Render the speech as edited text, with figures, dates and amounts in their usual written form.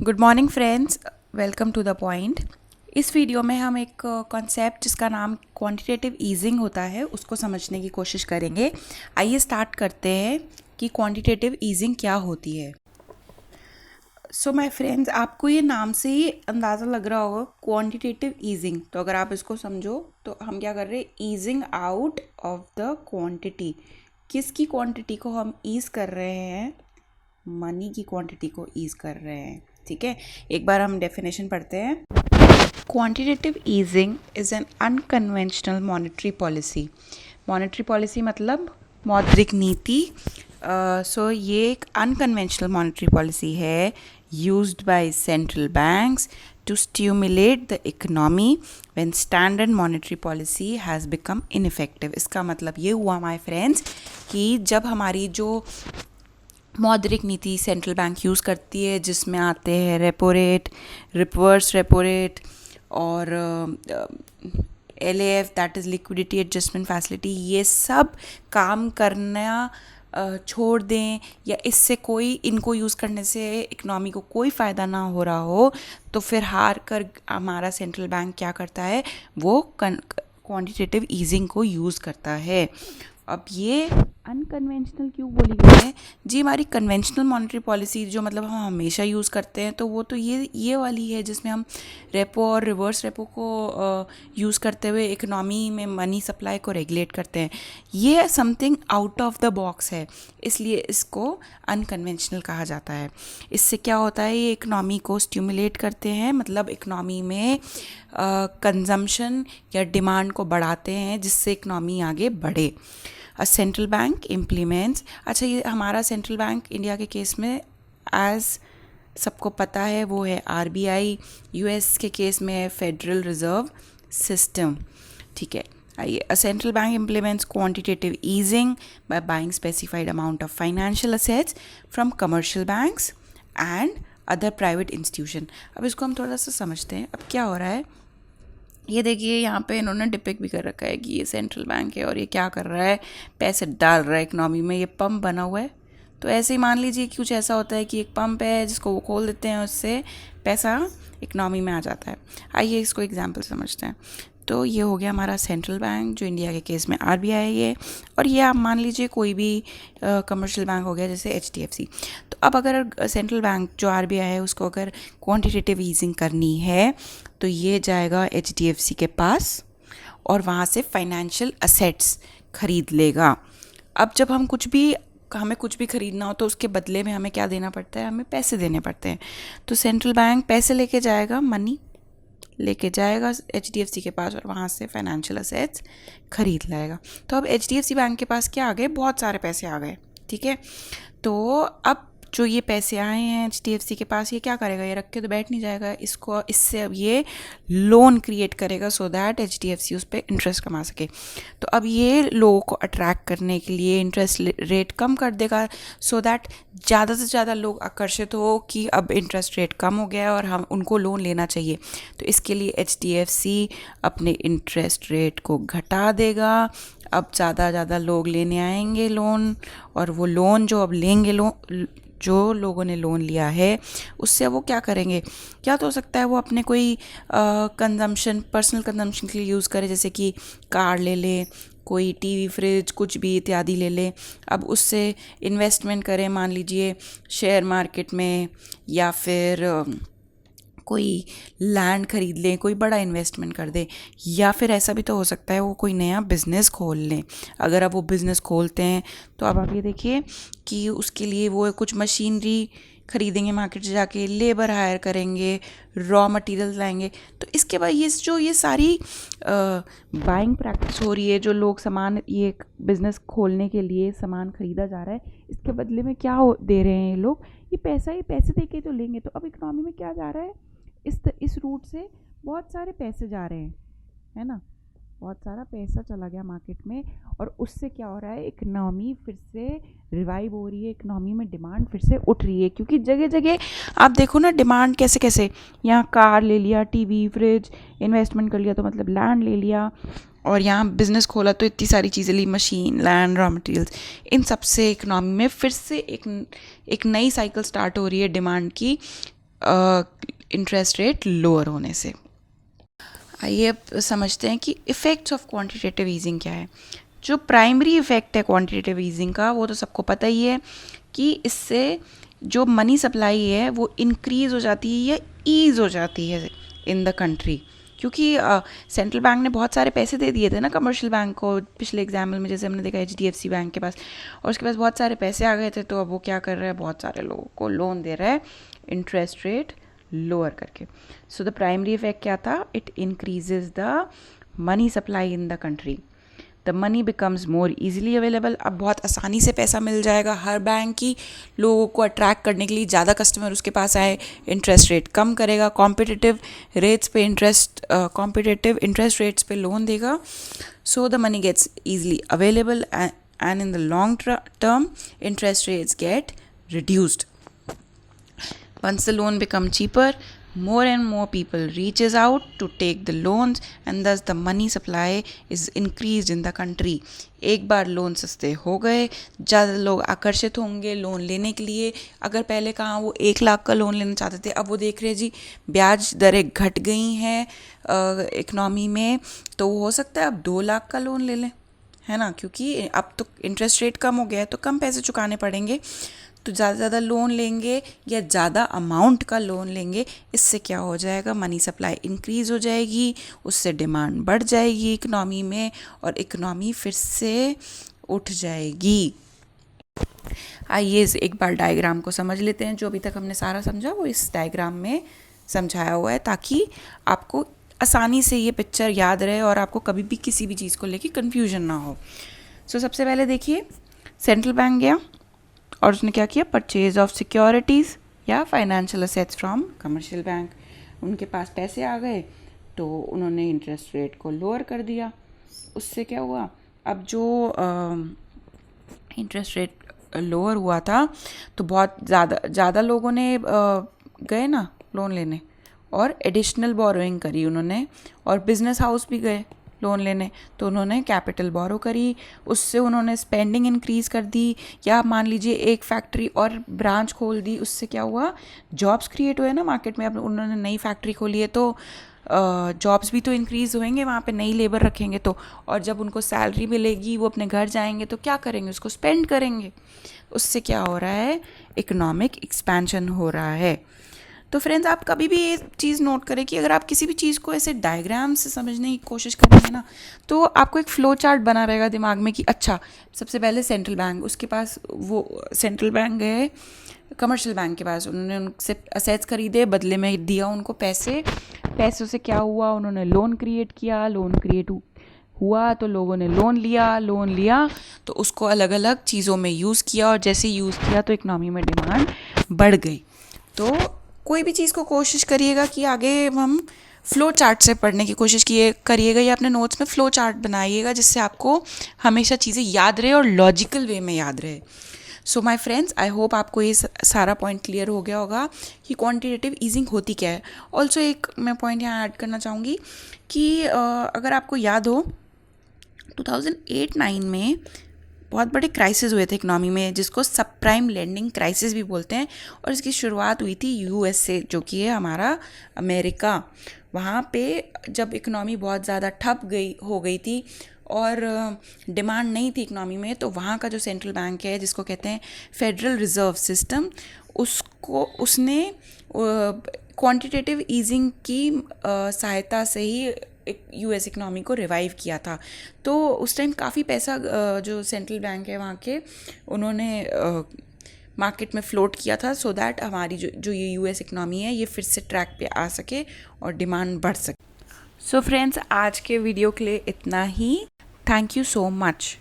Good morning friends, welcome to the point. इस video में हम एक कॉन्सेप्ट जिसका नाम क्वांटिटेटिव ईजिंग होता है उसको समझने की कोशिश करेंगे। आइए स्टार्ट करते हैं कि क्वांटिटेटिव ईजिंग क्या होती है। सो माय फ्रेंड्स, आपको ये नाम से ही अंदाज़ा लग रहा होगा क्वांटिटेटिव ईजिंग। तो अगर आप इसको समझो तो हम क्या कर रहे हैं, easing out of the quantity. किसकी क्वांटिटी को हम ईज कर रहे हैं? मनी की क्वांटिटी को ईज कर रहे हैं। ठीक है, एक बार हम डेफिनेशन पढ़ते हैं। Quantitative easing is an unconventional monetary policy. Monetary policy मतलब मौद्रिक नीति। सो ये एक अनकन्वेंशनल मॉनेटरी पॉलिसी है used by central banks to stimulate the economy when standard monetary policy has become ineffective। इसका मतलब ये हुआ माय फ्रेंड्स कि जब हमारी जो मौद्रिक नीति सेंट्रल बैंक यूज़ करती है जिसमें आते हैं repo rate, reverse repo rate और LAF that is liquidity adjustment facility, ये सब काम करना छोड़ दें या इससे कोई इनको यूज़ करने से इकनॉमी को कोई फ़ायदा ना हो रहा हो, तो फिर हार कर हमारा सेंट्रल बैंक क्या करता है, वो क्वांटिटेटिव ईजिंग को यूज़ करता है। अब ये अनकन्वेंशनल क्यों बोली गई है जी? हमारी कन्वेंशनल मॉनेटरी पॉलिसी जो मतलब हम हमेशा यूज़ करते हैं तो वो तो ये वाली है जिसमें हम रेपो और रिवर्स रेपो को यूज़ करते हुए इकोनॉमी में मनी सप्लाई को रेगुलेट करते हैं। ये something out of the box है, इसलिए इसको अनकन्वेंशनल कहा जाता है। इससे क्या होता है, ये इकोनॉमी को स्टिमुलेट करते हैं, मतलब इकोनॉमी में कंजम्पशन या डिमांड को बढ़ाते हैं जिससे इकोनॉमी आगे बढ़े। सेंट्रल बैंक इम्प्लीमेंट्स, अच्छा ये हमारा सेंट्रल बैंक इंडिया के केस में एज सबको पता है वो है RBI, US के केस में है फेडरल रिजर्व सिस्टम। ठीक है, आइए। A central bank implements quantitative easing by buying specified amount of financial assets from commercial banks and other private institution. अब इसको हम थोड़ा सा समझते हैं। अब क्या हो रहा है, ये देखिए यहाँ पे इन्होंने डिपिक्ट भी कर रखा है कि ये सेंट्रल बैंक है और ये क्या कर रहा है, पैसे डाल रहा है इकनॉमी में। ये पंप बना हुआ है, तो ऐसे ही मान लीजिए कि कुछ ऐसा होता है कि एक पंप है जिसको वो खोल देते हैं, उससे पैसा इकनॉमी में आ जाता है। आइए इसको एग्जाम्पल समझते हैं। तो ये हो गया हमारा सेंट्रल बैंक, जो इंडिया के केस में RBI है ये, और ये आप मान लीजिए कोई भी कमर्शियल बैंक हो गया जैसे HDFC। तो अब अगर सेंट्रल बैंक जो RBI है उसको अगर क्वांटिटेटिव ईजिंग करनी है तो ये जाएगा HDFC के पास और वहाँ से फाइनेंशियल असेट्स खरीद लेगा। अब जब हमें कुछ भी खरीदना हो तो उसके बदले में हमें क्या देना पड़ता है, हमें पैसे देने पड़ते हैं। तो सेंट्रल बैंक पैसे लेके जाएगा, मनी लेके जाएगा HDFC के पास और वहाँ से फाइनेंशियल असेट्स खरीद लाएगा। तो अब HDFC बैंक के पास क्या आ गए, बहुत सारे पैसे आ गए। ठीक है, तो अब जो ये पैसे आए हैं HDFC के पास, ये क्या करेगा, ये रख के तो बैठ नहीं जाएगा, इससे अब ये लोन क्रिएट करेगा सो दैट HDFC उस पर इंटरेस्ट कमा सके। तो अब ये लोगों को अट्रैक्ट करने के लिए इंटरेस्ट रेट कम कर देगा सो दैट ज़्यादा से ज़्यादा लोग आकर्षित हो कि अब इंटरेस्ट रेट कम हो गया और हम उनको लोन लेना चाहिए। तो इसके लिए HDFC अपने इंटरेस्ट रेट को घटा देगा। अब ज़्यादा लोग लेने आएंगे लोन, और वो लोन जो अब लेंगे, जो लोगों ने लोन लिया है उससे वो क्या करेंगे, क्या तो हो सकता है वो अपने कोई कंजम्पशन, पर्सनल कंजम्पशन के लिए यूज़ करे, जैसे कि कार ले ले, कोई टीवी, फ्रिज, कुछ भी इत्यादि ले ले। अब उससे इन्वेस्टमेंट करें, मान लीजिए शेयर मार्केट में, या फिर कोई लैंड खरीद लें, कोई बड़ा इन्वेस्टमेंट कर दे, या फिर ऐसा भी तो हो सकता है वो कोई नया बिज़नेस खोल लें। अगर अब वो बिज़नेस खोलते हैं तो अब आप ये देखिए कि उसके लिए वो कुछ मशीनरी खरीदेंगे, मार्केट से जाके लेबर हायर करेंगे, रॉ मटेरियल लाएंगे। तो इसके बाद ये सारी बाइंग प्रैक्टिस हो रही है, जो लोग सामान, ये बिज़नेस खोलने के लिए सामान खरीदा जा रहा है, इसके बदले में क्या दे रहे हैं ये लोग, ये पैसे दे के तो लेंगे। तो अब इकोनॉमी में क्या जा रहा है, इस रूट से बहुत सारे पैसे जा रहे हैं, है ना, बहुत सारा पैसा चला गया मार्केट में, और उससे क्या हो रहा है, इकोनॉमी फिर से रिवाइव हो रही है, इकोनॉमी में डिमांड फिर से उठ रही है। क्योंकि जगह जगह आप देखो ना, डिमांड कैसे यहाँ कार ले लिया, टीवी, फ्रिज, इन्वेस्टमेंट कर लिया तो मतलब लैंड ले लिया, और यहाँ बिज़नेस खोला तो इतनी सारी चीज़ें ली, मशीन, लैंड, रॉ मटेरियल्स, इन सब से इकोनॉमी में फिर से एक नई साइकिल स्टार्ट हो रही है डिमांड की, इंटरेस्ट रेट लोअर होने से। आइए अब समझते हैं कि इफ़ेक्ट्स ऑफ क्वांटिटेटिव ईजिंग क्या है। जो प्राइमरी इफ़ेक्ट है क्वांटिटेटिव ईजिंग का वो तो सबको पता ही है कि इससे जो मनी सप्लाई है वो इंक्रीज़ हो जाती है या ईज़ हो जाती है इन द कंट्री, क्योंकि सेंट्रल बैंक ने बहुत सारे पैसे दे दिए थे ना कमर्शियल बैंक को पिछले एग्जाम्पल में, जैसे हमने देखा HDFC बैंक के पास, और उसके पास बहुत सारे पैसे आ गए थे, तो अब वो क्या कर रहा है, बहुत सारे लोगों को लोन दे रहा है इंटरेस्ट रेट लोअर करके। सो द प्राइमरी इफेक्ट क्या था, it increases the money supply in the country, the money becomes more easily available. अब बहुत आसानी से पैसा मिल जाएगा हर बैंक की, लोगों को अट्रैक्ट करने के लिए ज़्यादा कस्टमर उसके पास आए, इंटरेस्ट रेट कम करेगा, कॉम्पिटिटिव इंटरेस्ट रेट्स पे लोन देगा, so the money gets easily available and in the long term interest rates get reduced. Once the loan become cheaper, more and more people reaches out to take the loans and thus the money supply is increased in the country. एक बार loan सस्ते हो गए, ज़्यादा लोग आकर्षित होंगे loan लेने के लिए. अगर पहले कहाँ वो 1 लाख का लोन लेना चाहते थे, अब वो देख रहे जी ब्याज दरें घट गई हैं इकनॉमी में, तो हो सकता है अब 2 लाख का लोन ले लें, है ना, क्योंकि अब तो इंटरेस्ट रेट कम हो गया है तो कम पैसे चुकाने पड़ेंगे. तो ज़्यादा लोन लेंगे या ज़्यादा अमाउंट का लोन लेंगे, इससे क्या हो जाएगा, मनी सप्लाई इंक्रीज़ हो जाएगी, उससे डिमांड बढ़ जाएगी इकनॉमी में और इकनॉमी फिर से उठ जाएगी. आइए एक बार डायग्राम को समझ लेते हैं. जो अभी तक हमने सारा समझा वो इस डायग्राम में समझाया हुआ है, ताकि आपको आसानी से ये पिक्चर याद रहे और आपको कभी भी किसी भी चीज़ को लेके कन्फ्यूजन ना हो. सो सबसे पहले देखिए, सेंट्रल बैंक गया और उसने क्या किया, परचेज ऑफ सिक्योरिटीज़ या financial assets from commercial bank. उनके पास पैसे आ गए तो उन्होंने इंटरेस्ट रेट को लोअर कर दिया. उससे क्या हुआ, अब जो इंटरेस्ट रेट लोअर हुआ था तो बहुत ज़्यादा लोगों ने गए ना लोन लेने और एडिशनल बोरोइंग करी उन्होंने, और बिजनेस हाउस भी गए लोन लेने, तो उन्होंने कैपिटल बोरो करी, उससे उन्होंने स्पेंडिंग इंक्रीज़ कर दी. या मान लीजिए एक फैक्ट्री और ब्रांच खोल दी, उससे क्या हुआ, जॉब्स क्रिएट हुए ना मार्केट में. अब उन्होंने नई फैक्ट्री खोली है तो जॉब्स भी तो इंक्रीज़ होंगे, वहाँ पे नई लेबर रखेंगे तो, और जब उनको सैलरी मिलेगी वो अपने घर जाएंगे तो क्या करेंगे, उसको स्पेंड करेंगे. उससे क्या हो रहा है, इकोनॉमिक एक्सपेंशन हो रहा है. तो फ्रेंड्स, आप कभी भी ये चीज़ नोट करें कि अगर आप किसी भी चीज़ को ऐसे डायग्राम से समझने की कोशिश करेंगे ना, तो आपको एक फ्लो चार्ट बना रहेगा दिमाग में कि अच्छा, सबसे पहले सेंट्रल बैंक, उसके पास वो सेंट्रल बैंक गए कमर्शियल बैंक के पास, उन्होंने उनसे असेट्स खरीदे, बदले में दिया उनको पैसों से क्या हुआ, उन्होंने लोन क्रिएट किया, लोन क्रिएट हुआ तो लोगों ने लोन लिया तो उसको अलग अलग चीज़ों में यूज़ किया, और जैसे यूज़ किया तो इकनॉमी में डिमांड बढ़ गई. तो कोई भी चीज़ को कोशिश करिएगा कि आगे हम फ्लो चार्ट से पढ़ने की कोशिश करिएगा, या अपने नोट्स में फ्लो चार्ट बनाइएगा, जिससे आपको हमेशा चीज़ें याद रहे और लॉजिकल वे में याद रहे. So my friends, I hope आपको ये सारा पॉइंट क्लियर हो गया होगा कि क्वांटिटेटिव ईजिंग होती क्या है. ऑल्सो एक मैं पॉइंट यहाँ ऐड करना चाहूँगी कि अगर आपको याद हो 2008-9 में बहुत बड़े क्राइसिस हुए थे इकनॉमी में, जिसको सब प्राइम लेंडिंग क्राइसिस भी बोलते हैं, और इसकी शुरुआत हुई थी USA, जो कि है हमारा अमेरिका. वहाँ पे जब इकनॉमी बहुत ज़्यादा ठप हो गई थी और डिमांड नहीं थी इकनॉमी में, तो वहाँ का जो सेंट्रल बैंक है, जिसको कहते हैं फेडरल रिजर्व सिस्टम, उसने क्वांटिटेटिव ईजिंग की सहायता से ही US इकनॉमी को रिवाइव किया था. तो उस टाइम काफ़ी पैसा जो सेंट्रल बैंक है वहाँ के, उन्होंने मार्केट में फ्लोट किया था, सो दैट हमारी जो ये US इकनॉमी है ये फिर से ट्रैक पे आ सके और डिमांड बढ़ सके. सो फ्रेंड्स, आज के वीडियो के लिए इतना ही. Thank you so much.